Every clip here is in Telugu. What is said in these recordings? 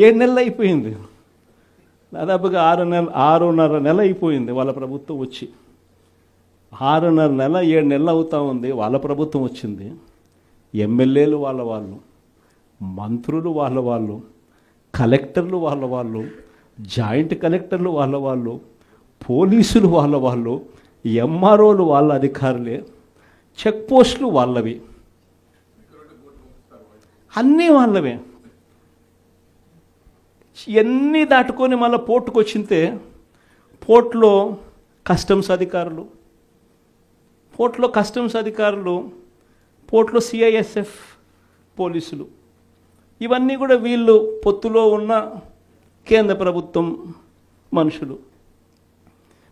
7 నెలలు అయిపోయింది, దాదాపుగా 6.5 నెల అయిపోయింది వాళ్ళ ప్రభుత్వం వచ్చి. 6.5 నెల 7 నెలలు అవుతా ఉంది వాళ్ళ ప్రభుత్వం వచ్చింది. ఎమ్మెల్యేలు వాళ్ళు, మంత్రులు వాళ్ళు, కలెక్టర్లు వాళ్ళు, జాయింట్ కలెక్టర్లు వాళ్ళు, పోలీసులు వాళ్ళు, ఎంఆర్ఓలు వాళ్ళ అధికారులే, చెక్ పోస్టులు వాళ్ళవి, అన్నీ వాళ్ళవే. ఇవన్నీ దాటుకొని మళ్ళీ పోర్టుకు వచ్చింతే పోర్టులో కస్టమ్స్ అధికారులు, పోర్టులో సిఐఎస్ఎఫ్ పోలీసులు, ఇవన్నీ కూడా వీళ్ళు పొత్తులో ఉన్న కేంద్ర ప్రభుత్వం మనుషులు.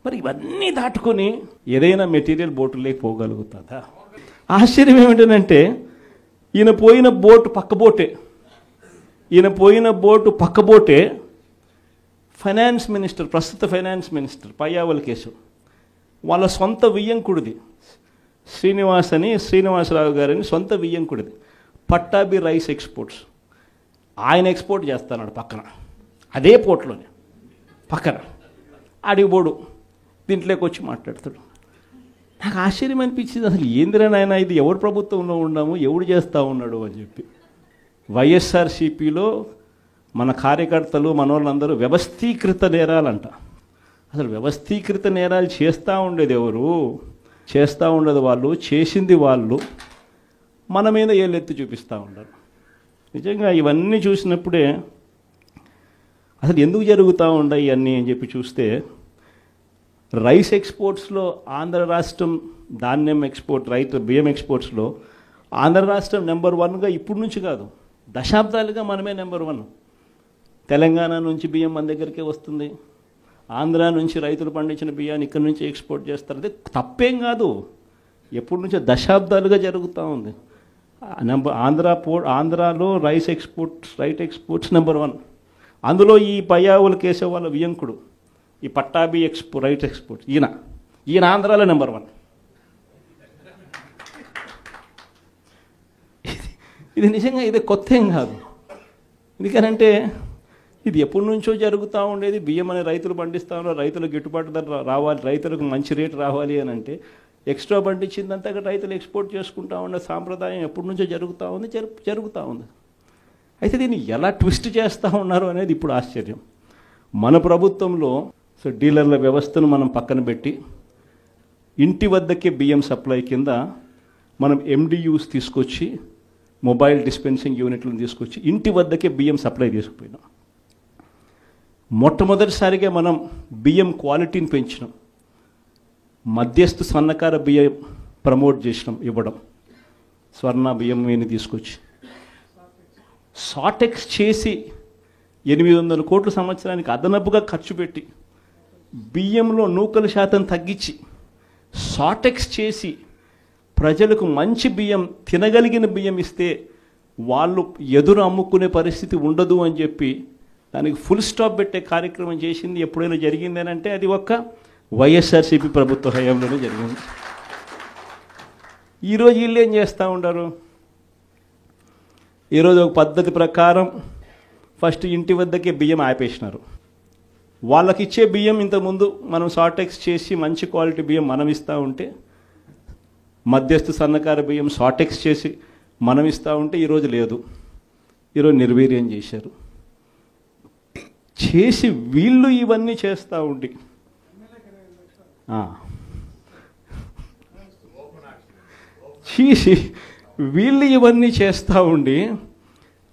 మరి ఇవన్నీ దాటుకొని ఏదైనా మెటీరియల్ బోటులోకి పోగలుగుతుందా? ఆశ్చర్యం ఏమిటంటే ఈయన పోయిన బోటు పక్కబోటే ఫైనాన్స్ మినిస్టర్, ప్రస్తుత ఫైనాన్స్ మినిస్టర్ పయ్యావుల కేశవ్ వాళ్ళ సొంత వియ్యంకుడిది, శ్రీనివాసరావు గారని సొంత వియ్యంకుడిది, పట్టాభి రైస్ ఎక్స్పోర్ట్స్. ఆయన ఎక్స్పోర్ట్ చేస్తున్నాడు పక్కన, అదే పోర్ట్లోనే పక్కన. అడిగిపోడు దీంట్లోకి వచ్చి మాట్లాడతాడు. నాకు ఆశ్చర్యం అనిపించింది, అసలు ఏందిరా నాయన ఇది, ఎవరు ప్రభుత్వంలో ఉన్నాము, ఎవడు చేస్తూ ఉన్నాడు అని చెప్పి. వైఎస్ఆర్సీపీలో మన కార్యకర్తలు మనోళ్ళందరూ వ్యవస్థీకృత నేరాలంట. అసలు వ్యవస్థీకృత నేరాలు చేస్తూ ఉండేది ఎవరు? చేస్తూ ఉండదు వాళ్ళు, చేసింది వాళ్ళు, మన మీద ఏళ్ళెత్తి చూపిస్తూ ఉండరు. నిజంగా ఇవన్నీ చూసినప్పుడే అసలు ఎందుకు జరుగుతూ ఉన్నాయి ఇవన్నీ అని చెప్పి చూస్తే, రైస్ ఎక్స్పోర్ట్స్లో ఆంధ్ర రాష్ట్రం, ధాన్యం ఎక్స్పోర్ట్, బియ్యం ఎక్స్పోర్ట్స్లో ఆంధ్ర రాష్ట్రం నెంబర్ 1గా ఇప్పుడు నుంచి కాదు, దశాబ్దాలుగా మనమే నెంబర్ 1. తెలంగాణ నుంచి బియ్యం మన దగ్గరికే వస్తుంది, ఆంధ్ర నుంచి రైతులు పండించిన బియ్యాన్ని ఇక్కడి నుంచి ఎక్స్పోర్ట్ చేస్తారు. అదే తప్పేం కాదు, ఎప్పటి నుంచో దశాబ్దాలుగా జరుగుతూ ఉంది. ఆంధ్రాలో రైస్ ఎక్స్పోర్ట్స్ నెంబర్ 1. అందులో ఈ పయ్యావుల కేశవ్ వాళ్ళ వియ్యంకుడు, ఈ పట్టాభి రైట్ ఎక్స్పోర్ట్స్, ఈయన ఆంధ్రాలో నెంబర్ 1. ఇది నిజంగా ఇది కొత్త ఏం కాదు. ఎందుకనంటే ఇది ఎప్పటి నుంచో జరుగుతూ ఉండేది. బియ్యం అనే రైతులు పండిస్తూ ఉన్నారు, రైతులకు గిట్టుబాటు ధర రావాలి, రైతులకు మంచి రేటు రావాలి అని అంటే ఎక్స్ట్రా పండించిందంతా రైతులు ఎక్స్పోర్ట్ చేసుకుంటూ ఉండే సాంప్రదాయం ఎప్పటి నుంచో జరుగుతూ ఉంది. అయితే దీన్ని ఎలా ట్విస్ట్ చేస్తూ ఉన్నారు అనేది ఇప్పుడు ఆశ్చర్యం. మన ప్రభుత్వంలో డీలర్ల వ్యవస్థను మనం పక్కన పెట్టి ఇంటి వద్దకే బియ్యం సప్లై కింద మనం MDUs తీసుకొచ్చి, మొబైల్ డిస్పెన్సింగ్ యూనిట్లను తీసుకొచ్చి ఇంటి వద్దకే బియ్యం సప్లై తీసుకుపోయినాం. మొట్టమొదటిసారిగా మనం బియ్యం క్వాలిటీని పెంచినాం, మధ్యస్థ స్వర్ణకార బియ్యం ప్రమోట్ చేసినాం, ఇవ్వడం, స్వర్ణ బియ్యం మీద తీసుకొచ్చి సాటెక్స్ చేసి 800 కోట్ల సంవత్సరానికి అదనపుగా ఖర్చు పెట్టి బియ్యంలో నూకల శాతం తగ్గించి సాటెక్స్ చేసి ప్రజలకు మంచి బియ్యం, తినగలిగిన బియ్యం ఇస్తే వాళ్ళు ఎదురు అమ్ముకునే పరిస్థితి ఉండదు అని చెప్పి దానికి ఫుల్ స్టాప్ పెట్టే కార్యక్రమం చేసింది ఎప్పుడైనా జరిగిందని అంటే అది ఒక్క వైఎస్ఆర్సీపీ ప్రభుత్వ హయాంలోనే జరిగింది. ఈరోజు వీళ్ళు ఏం చేస్తూ ఉంటారు? ఈరోజు ఒక పద్ధతి ప్రకారం ఫస్ట్ ఇంటి వద్దకే బియ్యం ఆపేసినారు. వాళ్ళకి ఇచ్చే బియ్యం ఇంతకుముందు మనం సాటెక్స్ చేసి మంచి క్వాలిటీ బియ్యం మనం ఇస్తూ ఉంటే, మధ్యస్థ సన్నకార బియ్యం సాటెక్స్ చేసి మనం ఇస్తూ ఉంటే ఈరోజు లేదు. ఈరోజు నిర్వీర్యం చేశారు. చేసి వీళ్ళు ఇవన్నీ చేస్తూ ఉండి వీళ్ళు ఇవన్నీ చేస్తూ ఉండి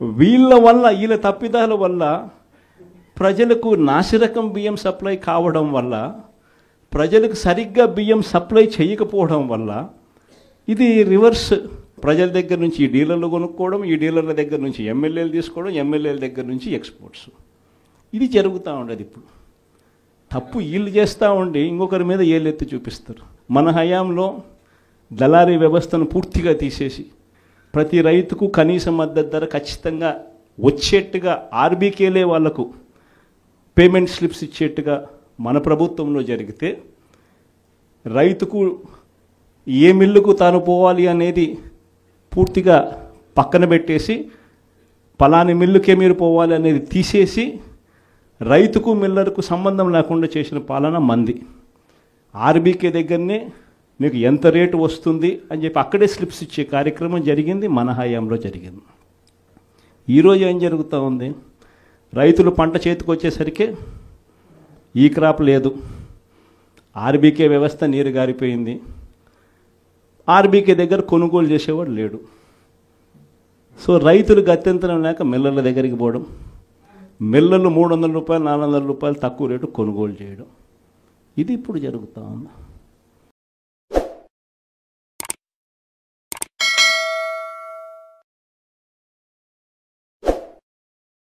వీళ్ళ తప్పిదాల వల్ల ప్రజలకు నాసిరకం బియ్యం సప్లై కావడం వల్ల, ప్రజలకు సరిగ్గా బియ్యం సప్లై చేయకపోవడం వల్ల ఇది రివర్స్. ప్రజల దగ్గర నుంచి ఈ డీలర్లు కొనుక్కోవడం, ఈ డీలర్ల దగ్గర నుంచి ఎమ్మెల్యేలు తీసుకోవడం, ఎమ్మెల్యేల దగ్గర నుంచి ఎక్స్పోర్ట్స్, ఇది జరుగుతూ ఉండదు. ఇప్పుడు తప్పు వీళ్ళు చేస్తూ ఉండి ఇంకొకరి మీద ఏళ్ళెత్తి చూపిస్తారు. మన హయాంలో దళారీ వ్యవస్థను పూర్తిగా తీసేసి ప్రతి రైతుకు కనీస మద్దతు ధర ఖచ్చితంగా వచ్చేట్టుగా ఆర్బీకేలే వాళ్లకు పేమెంట్ స్లిప్స్ ఇచ్చేట్టుగా మన ప్రభుత్వంలో జరిగితే, రైతుకు ఏ మిల్లుకు తాను పోవాలి అనేది పూర్తిగా పక్కన పెట్టేసి పలాని మిల్లుకే మీరు పోవాలి అనేది తీసేసి రైతుకు మిల్లర్కు సంబంధం లేకుండా చేసిన పాలన మంది. ఆర్బీకే దగ్గరనే మీకు ఎంత రేటు వస్తుంది అని చెప్పి అక్కడే స్లిప్స్ ఇచ్చే కార్యక్రమం జరిగింది, మన హయాంలో జరిగింది. ఈరోజు ఏం జరుగుతూ ఉంది, రైతులు పంట చేతికి వచ్చేసరికి ఈ క్రాప్ లేదు, ఆర్బీకే వ్యవస్థ నీరు గారిపోయింది, ఆర్బీకే దగ్గర కొనుగోలు చేసేవాడు లేడు. సో రైతులు గత్యంతరం లేక మిల్లర్ల దగ్గరికి పోవడం, మిల్లర్లు 300 రూపాయలు 400 రూపాయలు తక్కువ రేటు కొనుగోలు చేయడం, ఇది ఇప్పుడు జరుగుతూ ఉంది.